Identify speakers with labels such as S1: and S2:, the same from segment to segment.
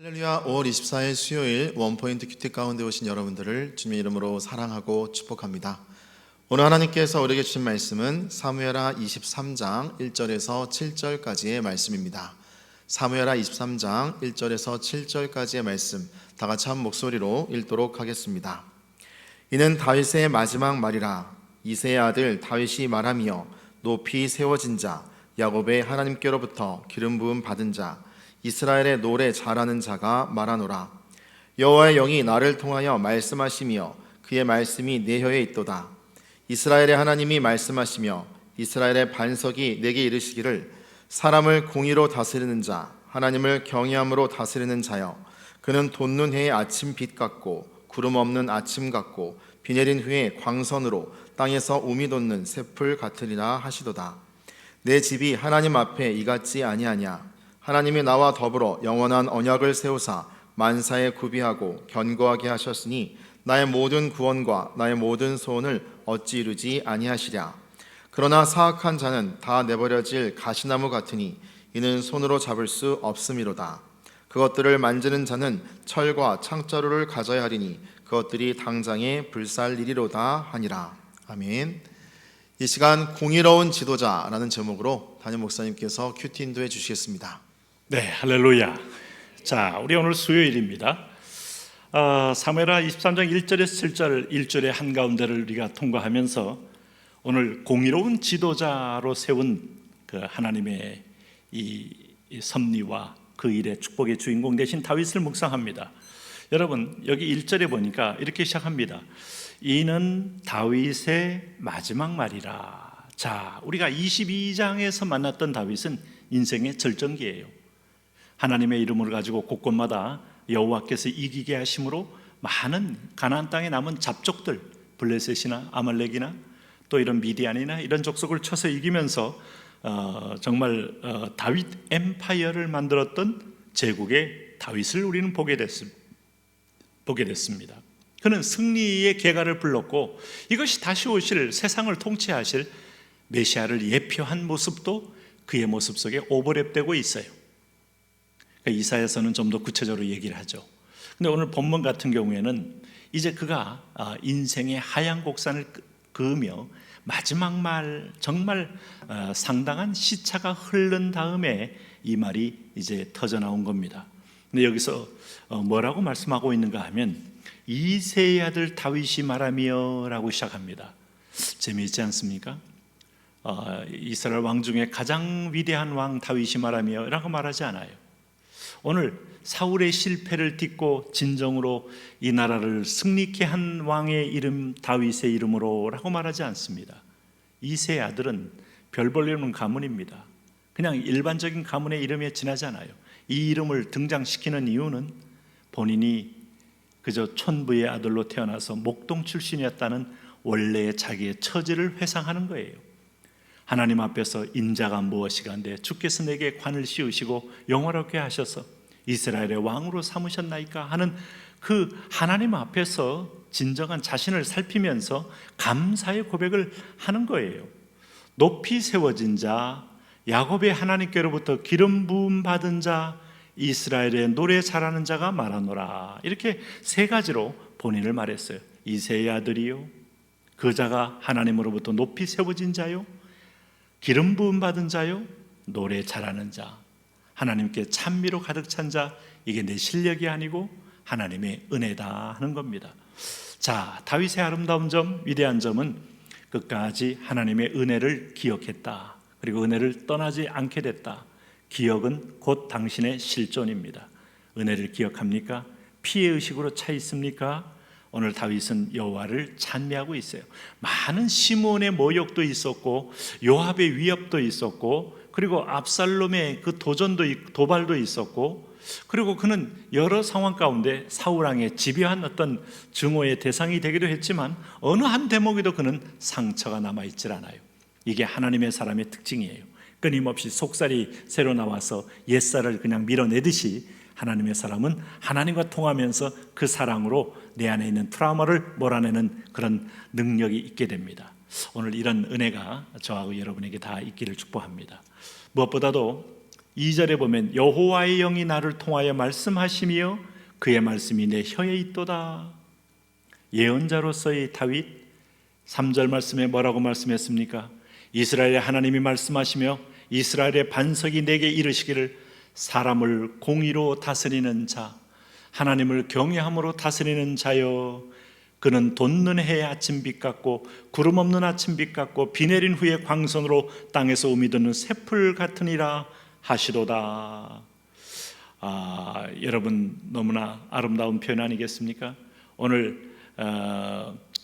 S1: 할렐루야. 5월 24일 수요일 원포인트 큐티 가운데 오신 여러분들을 주님의 이름으로 사랑하고 축복합니다. 오늘 하나님께서 우리에게 주신 말씀은 사무엘하 23장 1절에서 7절까지의 말씀입니다. 사무엘하 23장 1절에서 7절까지의 말씀 다 같이 한 목소리로 읽도록 하겠습니다. 이는 다윗의 마지막 말이라. 이새의 아들 다윗이 말하며 높이 세워진 자 야곱의 하나님께로부터 기름 부음 받은 자 이스라엘의 노래 잘하는 자가 말하노라. 여호와의 영이 나를 통하여 말씀하시며 그의 말씀이 내 혀에 있도다. 이스라엘의 하나님이 말씀하시며 이스라엘의 반석이 내게 이르시기를 사람을 공의로 다스리는 자 하나님을 경외함으로 다스리는 자여 그는 돋는 해의 아침 빛 같고 구름 없는 아침 같고 비 내린 후에 광선으로 땅에서 우미 돋는 새풀 같으리라 하시도다. 내 집이 하나님 앞에 이같지 아니하냐. 하나님이 나와 더불어 영원한 언약을 세우사 만사에 구비하고 견고하게 하셨으니 나의 모든 구원과 나의 모든 소원을 어찌 이루지 아니하시랴. 그러나 사악한 자는 다 내버려질 가시나무 같으니 이는 손으로 잡을 수 없음이로다. 그것들을 만지는 자는 철과 창자루를 가져야 하리니 그것들이 당장에 불살리리로다 하니라. 아멘. 이 시간 공의로운 지도자라는 제목으로 담임 목사님께서 큐티 인도해 주시겠습니다.
S2: 네, 할렐루야. 자, 우리 오늘 수요일입니다. 사무엘하 23장 1절에서 7절 1절의 한가운데를 우리가 통과하면서 오늘 공의로운 지도자로 세운 그 하나님의 이 섭리와 그 일의 축복의 주인공 되신 다윗을 묵상합니다. 여러분, 여기 1절에 보니까 이렇게 시작합니다. 이는 다윗의 마지막 말이라. 자, 우리가 22장에서 만났던 다윗은 인생의 절정기예요. 하나님의 이름을 가지고 곳곳마다 여호와께서 이기게 하심으로 많은 가나안 땅에 남은 잡족들, 블레셋이나 아말렉이나 또 이런 미디안이나 이런 족속을 쳐서 이기면서 정말 다윗 엠파이어를 만들었던 제국의 다윗을 우리는 보게 됐습니다. 그는 승리의 계가를 불렀고 이것이 다시 오실 세상을 통치하실 메시아를 예표한 모습도 그의 모습 속에 오버랩되고 있어요. 이사야서는 좀 더 구체적으로 얘기를 하죠. 근데 오늘 본문 같은 경우에는 이제 그가 인생의 하얀 곡선을 그으며 마지막 말 정말 상당한 시차가 흐른 다음에 이 말이 이제 터져 나온 겁니다. 근데 여기서 뭐라고 말씀하고 있는가 하면 이새의 아들 다윗이 말하며 라고 시작합니다. 재미있지 않습니까? 이스라엘 왕 중에 가장 위대한 왕 다윗이 말하며 라고 말하지 않아요. 오늘 사울의 실패를 딛고 진정으로 이 나라를 승리케 한 왕의 이름 다윗의 이름으로 라고 말하지 않습니다. 이새의 아들은 별 볼 일 없는 가문입니다. 그냥 일반적인 가문의 이름에 지나지 않아요. 이 이름을 등장시키는 이유는 본인이 그저 촌부의 아들로 태어나서 목동 출신이었다는 원래의 자기의 처지를 회상하는 거예요. 하나님 앞에서 인자가 무엇이간데 주께서 내게 관을 씌우시고 영화롭게 하셔서 이스라엘의 왕으로 삼으셨나이까 하는 그 하나님 앞에서 진정한 자신을 살피면서 감사의 고백을 하는 거예요. 높이 세워진 자 야곱의 하나님께로부터 기름 부음 받은 자 이스라엘의 노래 잘하는 자가 말하노라. 이렇게 세 가지로 본인을 말했어요. 이새의 아들이요, 그 자가 하나님으로부터 높이 세워진 자요, 기름 부음 받은 자요, 노래 잘하는 자, 하나님께 찬미로 가득 찬 자. 이게 내 실력이 아니고 하나님의 은혜다 하는 겁니다. 자, 다윗의 아름다운 점, 위대한 점은 끝까지 하나님의 은혜를 기억했다. 그리고 은혜를 떠나지 않게 됐다. 기억은 곧 당신의 실존입니다. 은혜를 기억합니까? 피해의식으로 차 있습니까? 오늘 다윗은 여호와를 찬미하고 있어요. 많은 시므온의 모욕도 있었고 요압의 위협도 있었고 그리고 압살롬의 그 도발도 있었고 그리고 그는 여러 상황 가운데 사울왕의 집요한 어떤 증오의 대상이 되기도 했지만 어느 한 대목에도 그는 상처가 남아있질 않아요. 이게 하나님의 사람의 특징이에요. 끊임없이 속살이 새로 나와서 옛살을 그냥 밀어내듯이 하나님의 사람은 하나님과 통하면서 그 사랑으로 내 안에 있는 트라우마를 몰아내는 그런 능력이 있게 됩니다. 오늘 이런 은혜가 저하고 여러분에게 다 있기를 축복합니다. 무엇보다도 2절에 보면 여호와의 영이 나를 통하여 말씀하시며 그의 말씀이 내 혀에 있도다. 예언자로서의 다윗 3절 말씀에 뭐라고 말씀했습니까? 이스라엘의 하나님이 말씀하시며 이스라엘의 반석이 내게 이르시기를 사람을 공의로 다스리는 자, 하나님을 경외함으로 다스리는 자여, 그는 돋는 해의 아침빛 같고 구름 없는 아침빛 같고 비 내린 후에 광선으로 땅에서 우미 돋는 새풀 같으니라 하시도다. 여러분 너무나 아름다운 표현 아니겠습니까? 오늘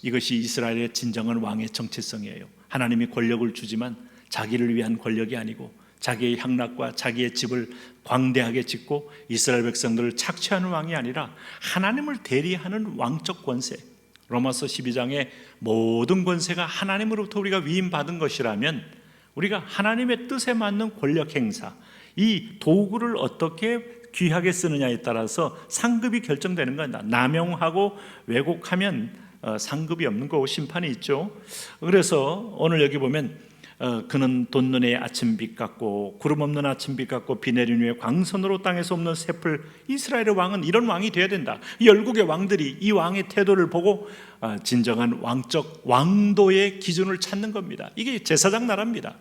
S2: 이것이 이스라엘의 진정한 왕의 정체성이에요. 하나님이 권력을 주지만 자기를 위한 권력이 아니고 자기의 향락과 자기의 집을 광대하게 짓고 이스라엘 백성들을 착취하는 왕이 아니라 하나님을 대리하는 왕적 권세, 로마서 12장에 모든 권세가 하나님으로부터 우리가 위임받은 것이라면 우리가 하나님의 뜻에 맞는 권력 행사, 이 도구를 어떻게 귀하게 쓰느냐에 따라서 상급이 결정되는 겁니다. 남용하고 왜곡하면 상급이 없는 거고 심판이 있죠. 그래서 오늘 여기 보면 그는 돋는 해의 아침빛 같고 구름 없는 아침빛 같고 비 내린 후에 광선으로 땅에서 없는 새풀. 이스라엘의 왕은 이런 왕이 되어야 된다. 열국의 왕들이 이 왕의 태도를 보고 진정한 왕적 왕도의 기준을 찾는 겁니다. 이게 제사장 나라입니다.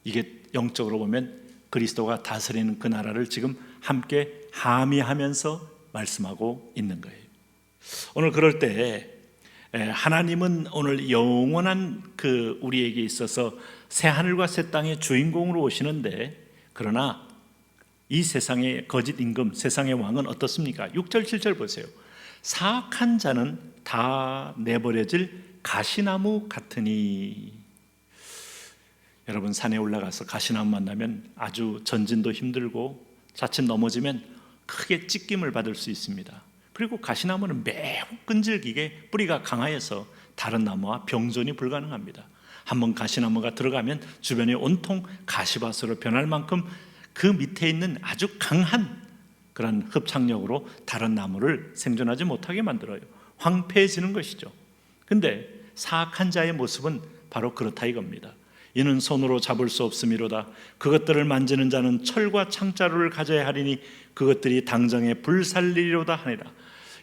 S2: 이게 영적으로 보면 그리스도가 다스리는 그 나라를 지금 함께 함의하면서 말씀하고 있는 거예요. 오늘 그럴 때 하나님은 오늘 영원한 그 우리에게 있어서 새 하늘과 새 땅의 주인공으로 오시는데, 그러나 이 세상의 거짓 임금, 세상의 왕은 어떻습니까? 6절 7절 보세요. 사악한 자는 다 내버려질 가시나무 같으니. 여러분 산에 올라가서 가시나무 만나면 아주 전진도 힘들고 자칫 넘어지면 크게 찢김을 받을 수 있습니다. 그리고 가시나무는 매우 끈질기게 뿌리가 강하여서 다른 나무와 병존이 불가능합니다. 한번 가시나무가 들어가면 주변이 온통 가시밭으로 변할 만큼 그 밑에 있는 아주 강한 그런 흡착력으로 다른 나무를 생존하지 못하게 만들어요. 황폐해지는 것이죠. 근데 사악한 자의 모습은 바로 그렇다 이겁니다. 이는 손으로 잡을 수 없음이로다. 그것들을 만지는 자는 철과 창자루를 가져야 하리니 그것들이 당장에 불살리리로다 하니라.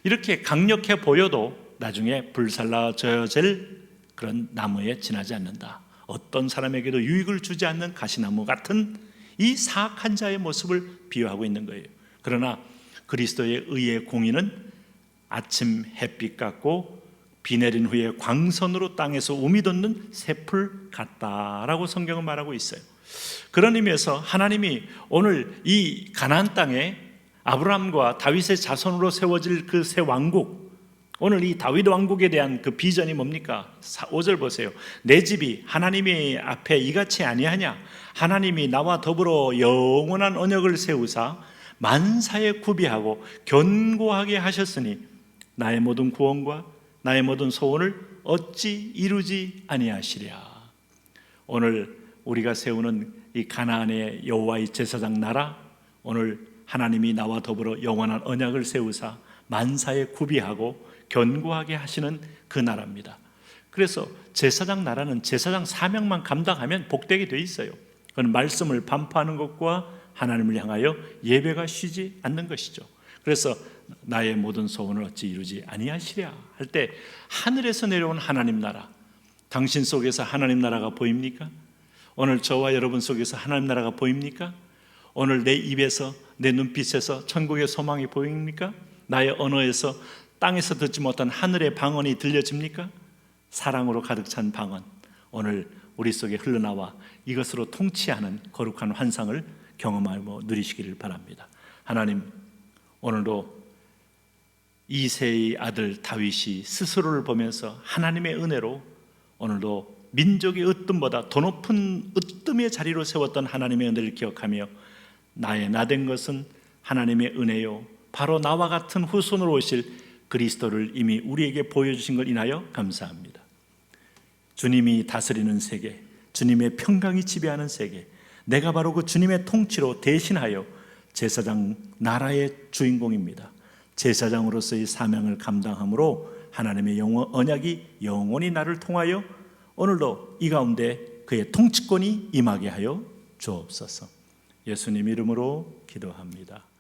S2: 이렇게 강력해 보여도 나중에 불살라져야 될 그런 나무에 지나지 않는다. 어떤 사람에게도 유익을 주지 않는 가시나무 같은 이 사악한 자의 모습을 비유하고 있는 거예요. 그러나 그리스도의 의의 공의는 아침 햇빛 같고 비 내린 후에 광선으로 땅에서 우미 돋는 새풀 같다라고 성경은 말하고 있어요. 그런 의미에서 하나님이 오늘 이 가나안 땅에 아브라함과 다윗의 자손으로 세워질 그 새 왕국, 오늘 이 다윗 왕국에 대한 그 비전이 뭡니까? 5절 보세요. 내 집이 하나님의 앞에 이같이 아니하냐? 하나님이 나와 더불어 영원한 언약을 세우사 만사에 구비하고 견고하게 하셨으니 나의 모든 구원과 나의 모든 소원을 어찌 이루지 아니하시랴. 오늘 우리가 세우는 이 가나안의 여호와의 제사장 나라, 오늘 하나님이 나와 더불어 영원한 언약을 세우사 만사에 구비하고 견고하게 하시는 그 나라입니다. 그래서 제사장 나라는 제사장 사명만 감당하면 복되게 돼 있어요. 그건 말씀을 반포하는 것과 하나님을 향하여 예배가 쉬지 않는 것이죠. 그래서 나의 모든 소원을 어찌 이루지 아니하시랴 할 때 하늘에서 내려온 하나님 나라, 당신 속에서 하나님 나라가 보입니까? 오늘 저와 여러분 속에서 하나님 나라가 보입니까? 오늘 내 입에서, 내 눈빛에서 천국의 소망이 보입니까? 나의 언어에서 땅에서 듣지 못한 하늘의 방언이 들려집니까? 사랑으로 가득 찬 방언, 오늘 우리 속에 흘러나와 이것으로 통치하는 거룩한 환상을 경험하고 누리시기를 바랍니다. 하나님, 오늘도 이새의 아들 다윗이 스스로를 보면서 하나님의 은혜로 오늘도 민족의 으뜸보다 더 높은 으뜸의 자리로 세웠던 하나님의 은혜를 기억하며 나의 나된 것은 하나님의 은혜요, 바로 나와 같은 후손으로 오실 그리스도를 이미 우리에게 보여주신 걸 인하여 감사합니다. 주님이 다스리는 세계, 주님의 평강이 지배하는 세계, 내가 바로 그 주님의 통치로 대신하여 제사장 나라의 주인공입니다. 제사장으로서의 사명을 감당함으로 하나님의 언약이 영원히 나를 통하여 오늘도 이 가운데 그의 통치권이 임하게 하여 주옵소서. 예수님 이름으로 기도합니다.